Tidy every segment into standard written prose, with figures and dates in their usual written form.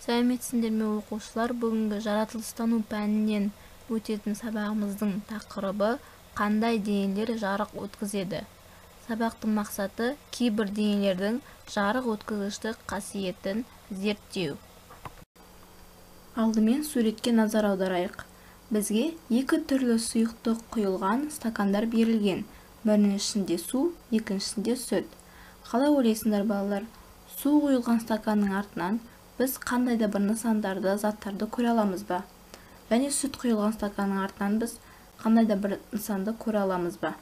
Сәлеметсіңдер ме оқушылар, бүгінгі жаратылыстану пәнінен өтетін сабағымыздың тақырыбы қандай денелер жарық өткізеді. Сабақтың мақсаты кейбір денелердің жарық өткізгіштік қасиетін зерттеу. Алдымен суретке назар аударайық. Бізге екі түрлі сұйықтық құйылған стакандар берілген. Біріншісінде су, екіншісінде сүт. Қалай ойлайсыңдар балалар? Су құйылған стаканның артынан біз қандай да бір нысандарды, заттарды көре аламыз ба? Және сүт құйылған стаканның артынан біз қандай да бір нысанды көре аламыз ба?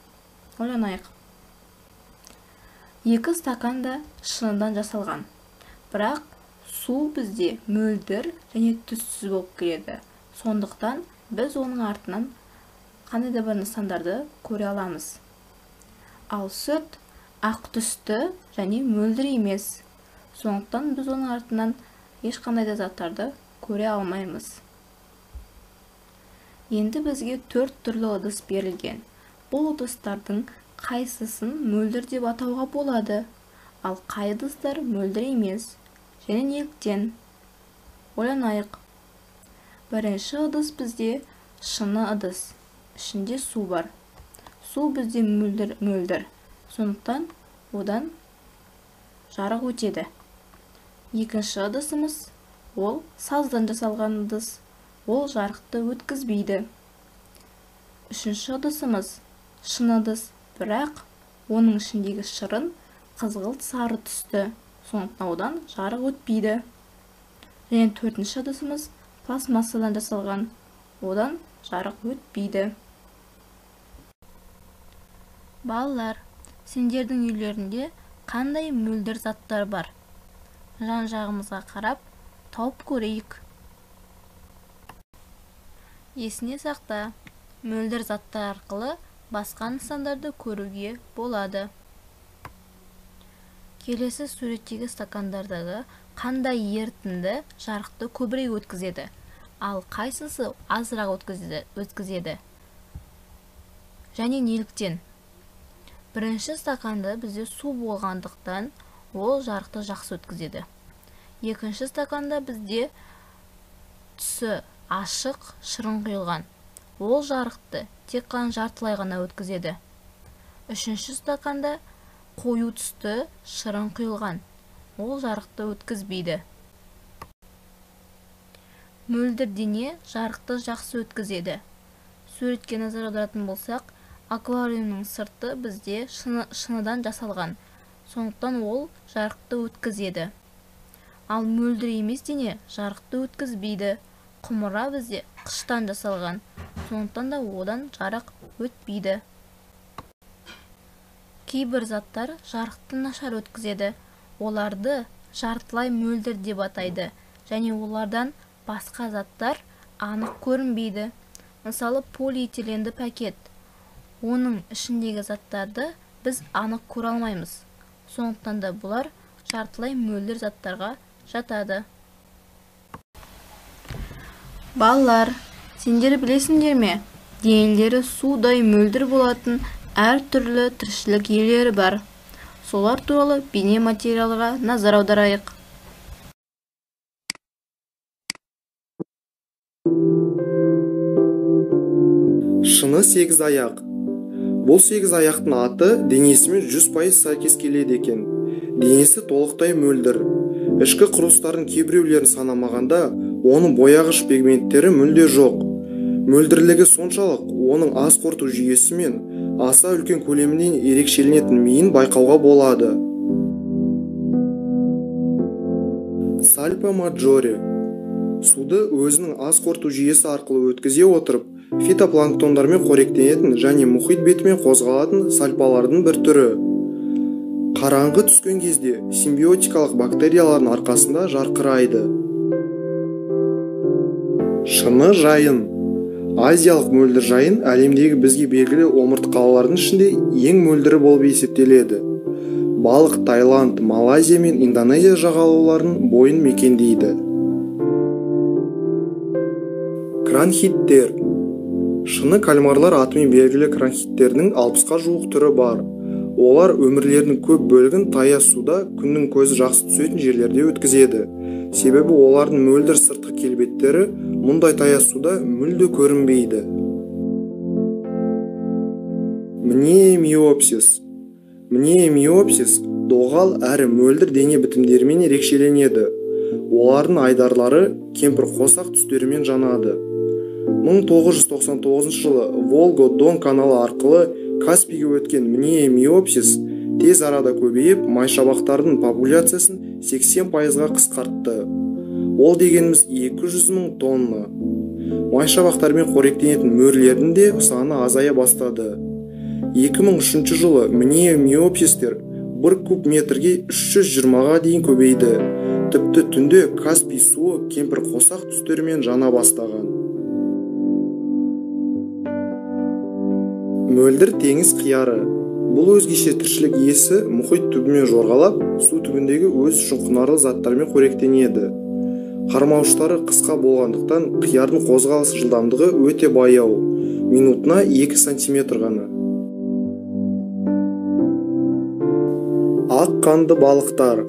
Ойланайық. Екі стакан да шыныдан жасалған. Бірақ су бізде мөлдір және түссіз болып келеді. Сондықтан біз оның артынан қандай да бір нысандарды көре аламыз. Ал сүт ақ түсті және мөлдір емес. Сондықтан біз оның артынан ешқандай да заттарды көре алмаймыз. Енді бізге 4 түрлі ыдыс берілген. Бұл ыдыстардың қайсысын мөлдір деп атауға болады, ал қай ыдыстар мөлдір емес, және неліктен? Ойланайық. Бірінші ыдыс бізде шыны ыдыс. Ішінде су бар. Су бізде мөлдір. Сондықтан одан жарық өтеді. Екінші ыдысымыз ол саздан жасалған ыдыс. Ол жарықты өткізбейді. Үшінші ыдысымыз шыны ыдыс, бірақ оның ішіндегі шырын қызғылт сары түсті. Сондықтан одан жарық өтпейді. Және төртінші ыдысымыз пластмассадан жасалған. Одан жарық өтпейді. Балалар, сендердің үйлерінде қандай мөлдір заттар бар? Жан-жағымызға қарап, тауып көрейік. Есіне сақта, мөлдір заттар арқылы басқа нысандарды көруге болады. Келесі суреттегі стакандардағы қандай ерітінді жарықты көбірек өткізеді, ал қайсысы азырақ өткізеді? Және неліктен? Бірінші стаканда бізде су болғандықтан ол жарықты жақсы өткізеді. Екінші стаканда бізде түсі ашық шырын құйылған. Ол жарықты тек қана жартылай ғана өткізеді. Үшінші стаканда қою түсті шырын құйылған. Ол жарықты өткізбейді. Мөлдір дене жарықты жақсы өткізеді. Суретке назар аударатын болсақ, аквариумның сырты бізде шыныдан жасалған. Сондықтан ол жарықты өткізеді. Ал мөлдір емес дене жарықты өткізбейді. Құмыра бізде қыштан жасалған. Сондықтан да одан жарық өтпейді. Кейбір заттар жарықты нашар өткізеді. Оларды жартылай мөлдір деп атайды. Және олардан басқа заттар анық көрінбейді. Мысалы, полиэтиленді пакет. Оның ішіндегі заттарды біз анық көре алмаймыз. Сондықтан да бұлар жартылай мөлдір заттарға жатады. Балалар, сендер білесіңдер ме? Денелері судай мөлдір болатын әр түрлі тіршілік иелері бар. Солар туралы бейне материалға назар аударайық. Шыны 8 аяқ. Бұл 8 аяқтың аты денесімен 100% сәйкес келеді екен. Денесі толықтай мөлдір. Ішкі құрылыстардың кейбіреулерін санамағанда, оның бояғыш пигменттері мүлде жоқ. Мөлдірлігі соншалық, оның ас қорыту жүйесі мен аса үлкен көлемінен ерекшеленетін миын байқауға болады. Сальпа маджоре. Суды өзінің ас қорыту жүйесі арқылы өткізе отырып, фитопланктондармен қоректенетін және мұхит бетімен қозғалатын сальпалардың бір түрі. Қараңғы түскен кезде симбиотикалық бактериялардың арқасында жарқырайды. Шыны жайын. Азиялық мөлдір жайын әлемдегі бізге белгілі омыртқалардың ішінде ең мөлдірі болып есептеледі. Балық Таиланд, Малайзия мен Индонезия жағалауларының бойын мекендейді. Кранхиттер. Шыны кальмарлар атымен белгілі кранхиттердің 60-қа жуық түрі бар. Олар өмірлерінің көп бөлігін таяз суда күннің көзі жақсы түсетін жерлерде өткізеді. Себебі олардың мөлдір сыртқы келбеттері мұндай таяз суда мүлде көрінбейді. Мнемиопсис. Мнемиопсис доғал әрі мөлдір дене бітімдерімен ерекшеленеді. Олардың айдарлары кемпір қосақ түстерімен жанады. 1999 жылы Волга-Дон каналы арқылы Каспийге өткен мнемиопсис тез арада көбейіп, майшабақтардың популяциясын 80%-ға қысқартты. Ол дегеніміз 200.000 тонна. Майшабақтармен қоректенетін мөрлердің де саны азая бастады. 2003 жылы мнемиопсистер 1 куб метрге 320-ға дейін көбейді. Тіпті түнде Каспий суы кемпір қосақ түстерімен жана бастаған. Мөлдір теңіз қияры. Бұл өзгеше тіршілік иесі мұхит түбімен жорғалап, су түбіндегі өз үшін құнарлы заттармен қоректенеді. Қармауыштары қысқа болғандықтан қиярдың қозғалыс жылдамдығы өте баяу, минутына 2 сантиметр ғана. Ақ қанды балықтар.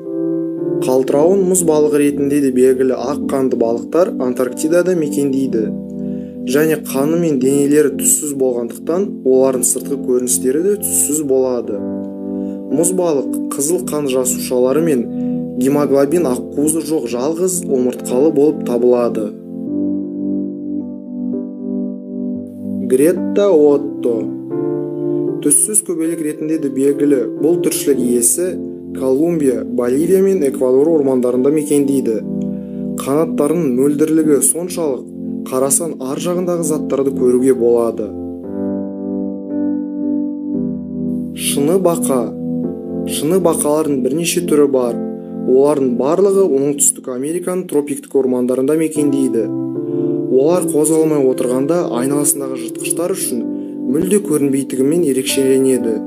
Қалтырауын мұз балығы ретінде де белгілі ақ қанды балықтар Антарктидада мекендейді. Және қаны мен денелері түссіз болғандықтан, олардың сыртқы көріністері де түссіз болады. Мұз балық қызыл қан жасушалары мен гемоглобин ақуызы жоқ жалғыз омыртқалы болып табылады. Гретта Отто. Түссіз көбелек ретінде де белгілі бұл тіршілік иесі Колумбия, Боливия мен Эквадор ормандарында мекендейді. Қанаттарының мөлдірлігі соншалық, қарасан ар жағындағы заттарды көруге болады. Шыны бақа. Шыны бақалардың бірнеше түрі бар. Олардың барлығы Оңтүстік Американың тропиктік ормандарында мекендейді. Олар қозғалмай отырғанда айналасындағы жыртқыштар үшін мүлде көрінбейтіндігімен ерекшеленеді.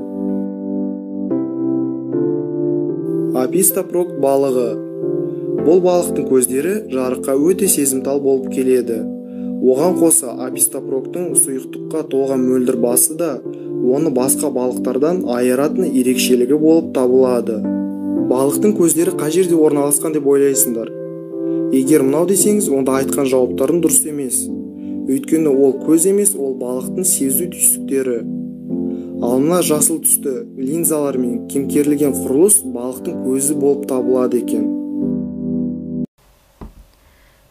Апистапрок балығы. Бұл балықтың көздері жарыққа өте сезімтал болып келеді. Оған қоса апистапроктың сұйықтыққа толған мөлдір басы да оны басқа балықтардан айыратын ерекшелігі болып табылады. Балықтың көздері қай жерде орналасқан деп ойлайсыңдар? Егер мынау десеңіз, онда айтқан жауаптардың дұрыс емес. Өйткені ол көз емес, ол балықтың сезу түйсіктері. Ал мына жасыл түсті линзалар мен кемкерлеген құрылыс балықтың көзі болып табылады екен.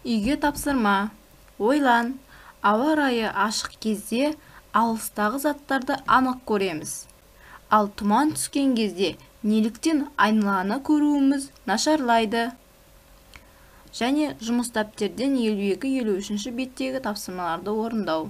Үйге тапсырма. Ойлан, ауа райы ашық кезде алыстағы заттарды анық көреміз. Ал тұман түскен кезде неліктен айналаны көруіміз нашарлайды? Және жұмыс дәптерден 52-53 беттегі тапсырмаларды орындау.